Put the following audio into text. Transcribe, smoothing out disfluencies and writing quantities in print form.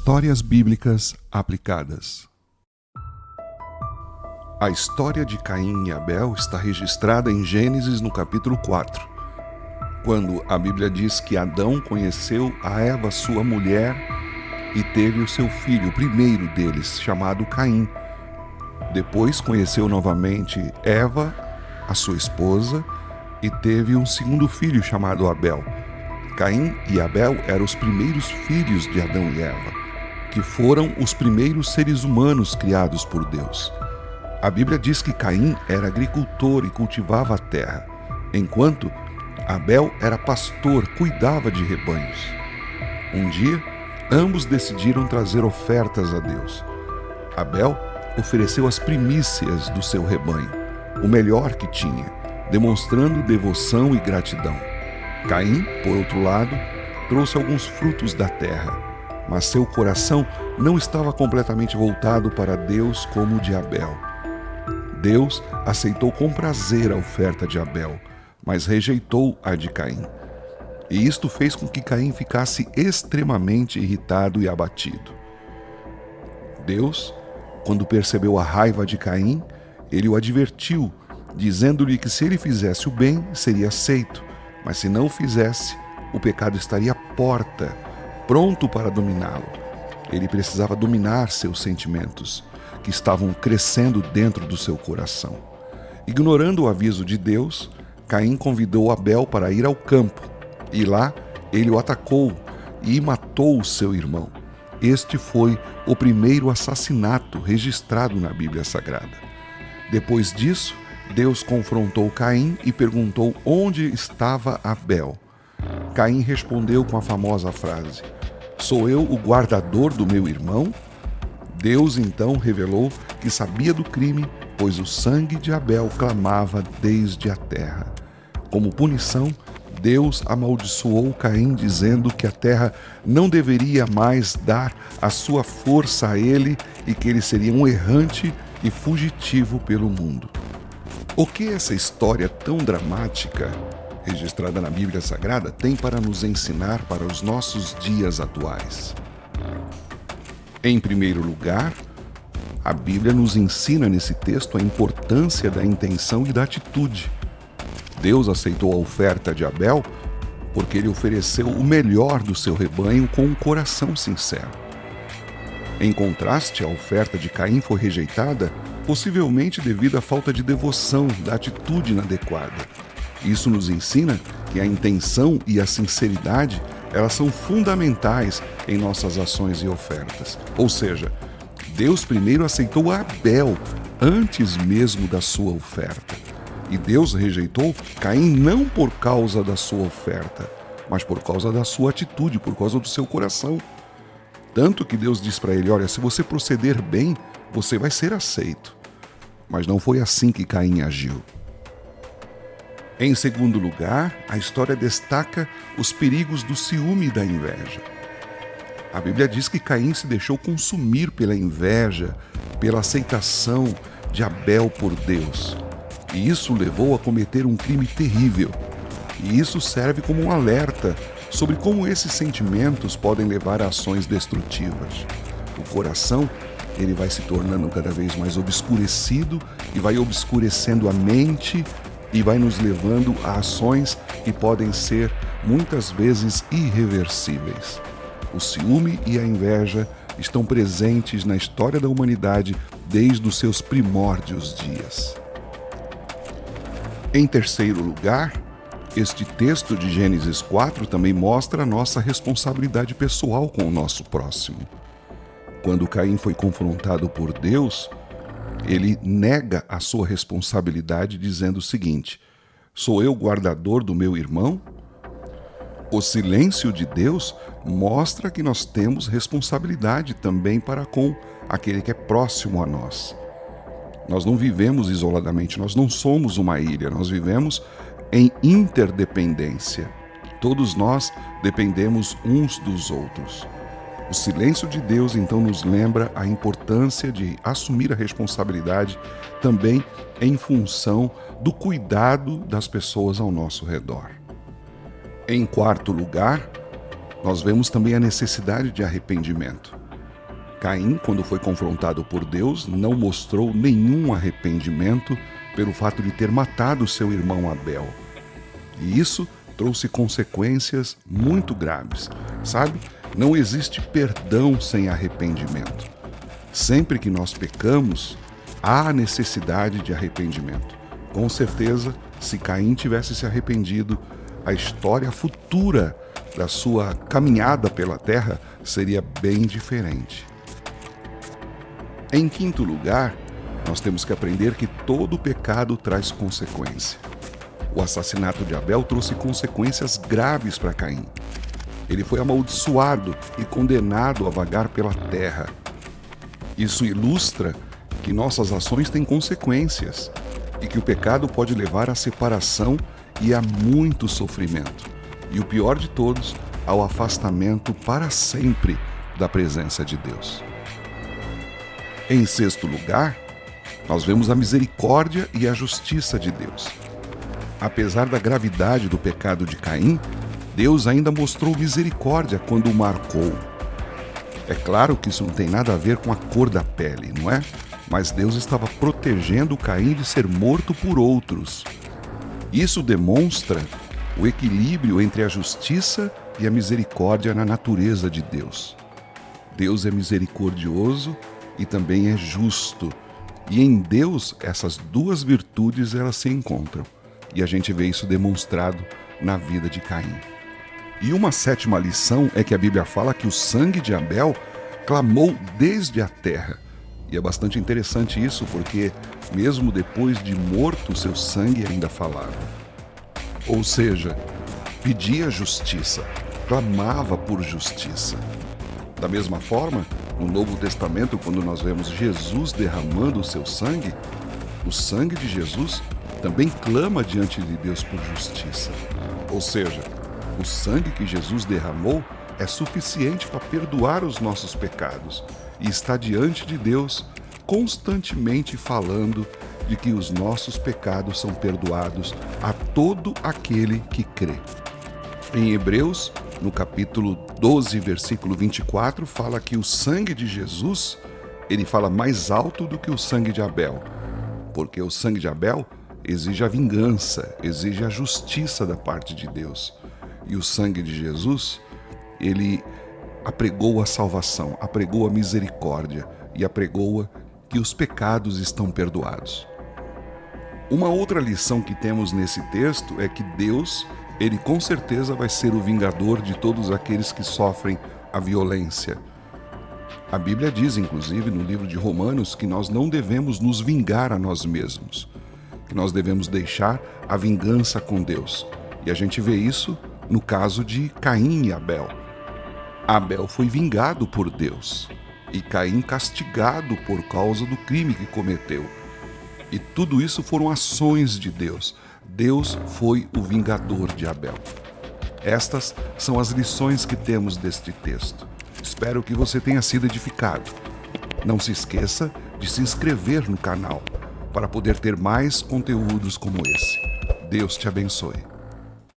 Histórias bíblicas aplicadas. A história de Caim e Abel está registrada em Gênesis no capítulo 4, quando a Bíblia diz que Adão conheceu a Eva, sua mulher, e teve o seu filho, o primeiro deles, chamado Caim. Depois conheceu novamente Eva, a sua esposa, e teve um segundo filho chamado Abel. Caim e Abel eram os primeiros filhos de Adão e Eva, que foram os primeiros seres humanos criados por Deus. A Bíblia diz que Caim era agricultor e cultivava a terra, enquanto Abel era pastor, cuidava de rebanhos. Um dia, ambos decidiram trazer ofertas a Deus. Abel ofereceu as primícias do seu rebanho, o melhor que tinha, demonstrando devoção e gratidão. Caim, por outro lado, trouxe alguns frutos da terra, mas seu coração não estava completamente voltado para Deus como o de Abel. Deus aceitou com prazer a oferta de Abel, mas rejeitou a de Caim. E isto fez com que Caim ficasse extremamente irritado e abatido. Deus, quando percebeu a raiva de Caim, ele o advertiu, dizendo-lhe que se ele fizesse o bem, seria aceito, mas se não o fizesse, o pecado estaria à porta, pronto para dominá-lo. Ele precisava dominar seus sentimentos, que estavam crescendo dentro do seu coração. Ignorando o aviso de Deus, Caim convidou Abel para ir ao campo, e lá ele o atacou e matou o seu irmão. Este foi o primeiro assassinato registrado na Bíblia Sagrada. Depois disso, Deus confrontou Caim e perguntou onde estava Abel. Caim respondeu com a famosa frase: "Sou eu o guardador do meu irmão?" Deus então revelou que sabia do crime, pois o sangue de Abel clamava desde a terra. Como punição, Deus amaldiçoou Caim, dizendo que a terra não deveria mais dar a sua força a ele e que ele seria um errante e fugitivo pelo mundo. O que essa história tão dramática, registrada na Bíblia Sagrada, tem para nos ensinar para os nossos dias atuais? Em primeiro lugar, a Bíblia nos ensina nesse texto a importância da intenção e da atitude. Deus aceitou a oferta de Abel porque ele ofereceu o melhor do seu rebanho com um coração sincero. Em contraste, a oferta de Caim foi rejeitada, possivelmente devido à falta de devoção, da atitude inadequada. Isso nos ensina que a intenção e a sinceridade, elas são fundamentais em nossas ações e ofertas. Ou seja, Deus primeiro aceitou Abel antes mesmo da sua oferta. E Deus rejeitou Caim não por causa da sua oferta, mas por causa da sua atitude, por causa do seu coração. Tanto que Deus diz para ele: olha, se você proceder bem, você vai ser aceito. Mas não foi assim que Caim agiu. Em segundo lugar, a história destaca os perigos do ciúme e da inveja. A Bíblia diz que Caim se deixou consumir pela inveja, pela aceitação de Abel por Deus. E isso o levou a cometer um crime terrível. E isso serve como um alerta sobre como esses sentimentos podem levar a ações destrutivas. O coração, ele vai se tornando cada vez mais obscurecido e vai obscurecendo a mente e vai nos levando a ações que podem ser muitas vezes irreversíveis. O ciúme e a inveja estão presentes na história da humanidade desde os seus primórdios dias. Em terceiro lugar, este texto de Gênesis 4 também mostra a nossa responsabilidade pessoal com o nosso próximo. Quando Caim foi confrontado por Deus, ele nega a sua responsabilidade dizendo o seguinte: "Sou eu o guardador do meu irmão?" O silêncio de Deus mostra que nós temos responsabilidade também para com aquele que é próximo a nós. Nós não vivemos isoladamente, nós não somos uma ilha, nós vivemos em interdependência. Todos nós dependemos uns dos outros. O silêncio de Deus, então, nos lembra a importância de assumir a responsabilidade também em função do cuidado das pessoas ao nosso redor. Em quarto lugar, nós vemos também a necessidade de arrependimento. Caim, quando foi confrontado por Deus, não mostrou nenhum arrependimento pelo fato de ter matado seu irmão Abel. E isso trouxe consequências muito graves. Sabe? Não existe perdão sem arrependimento. Sempre que nós pecamos, há necessidade de arrependimento. Com certeza, se Caim tivesse se arrependido, a história futura da sua caminhada pela terra seria bem diferente. Em quinto lugar, nós temos que aprender que todo pecado traz consequência. O assassinato de Abel trouxe consequências graves para Caim. Ele foi amaldiçoado e condenado a vagar pela terra. Isso ilustra que nossas ações têm consequências e que o pecado pode levar à separação e a muito sofrimento. E o pior de todos, ao afastamento para sempre da presença de Deus. Em sexto lugar, nós vemos a misericórdia e a justiça de Deus. Apesar da gravidade do pecado de Caim, Deus ainda mostrou misericórdia quando o marcou. É claro que isso não tem nada a ver com a cor da pele, não é? Mas Deus estava protegendo Caim de ser morto por outros. Isso demonstra o equilíbrio entre a justiça e a misericórdia na natureza de Deus. Deus é misericordioso e também é justo. E em Deus, essas duas virtudes elas se encontram. E a gente vê isso demonstrado na vida de Caim. E uma sétima lição é que a Bíblia fala que o sangue de Abel clamou desde a terra. E é bastante interessante isso, porque mesmo depois de morto, seu sangue ainda falava. Ou seja, pedia justiça, clamava por justiça. Da mesma forma, no Novo Testamento, quando nós vemos Jesus derramando o seu sangue, o sangue de Jesus também clama diante de Deus por justiça. Ou seja, o sangue que Jesus derramou é suficiente para perdoar os nossos pecados e está diante de Deus constantemente falando de que os nossos pecados são perdoados a todo aquele que crê. Em Hebreus, no capítulo 12, versículo 24, fala que o sangue de Jesus, ele fala mais alto do que o sangue de Abel, porque o sangue de Abel exige a vingança, exige a justiça da parte de Deus. E o sangue de Jesus, ele apregou a salvação, apregou a misericórdia e apregou que os pecados estão perdoados. Uma outra lição que temos nesse texto é que Deus, ele com certeza vai ser o vingador de todos aqueles que sofrem a violência. A Bíblia diz, inclusive, no livro de Romanos, que nós não devemos nos vingar a nós mesmos, que nós devemos deixar a vingança com Deus. E a gente vê isso no caso de Caim e Abel. Abel foi vingado por Deus e Caim castigado por causa do crime que cometeu. E tudo isso foram ações de Deus. Deus foi o vingador de Abel. Estas são as lições que temos deste texto. Espero que você tenha sido edificado. Não se esqueça de se inscrever no canal para poder ter mais conteúdos como esse. Deus te abençoe.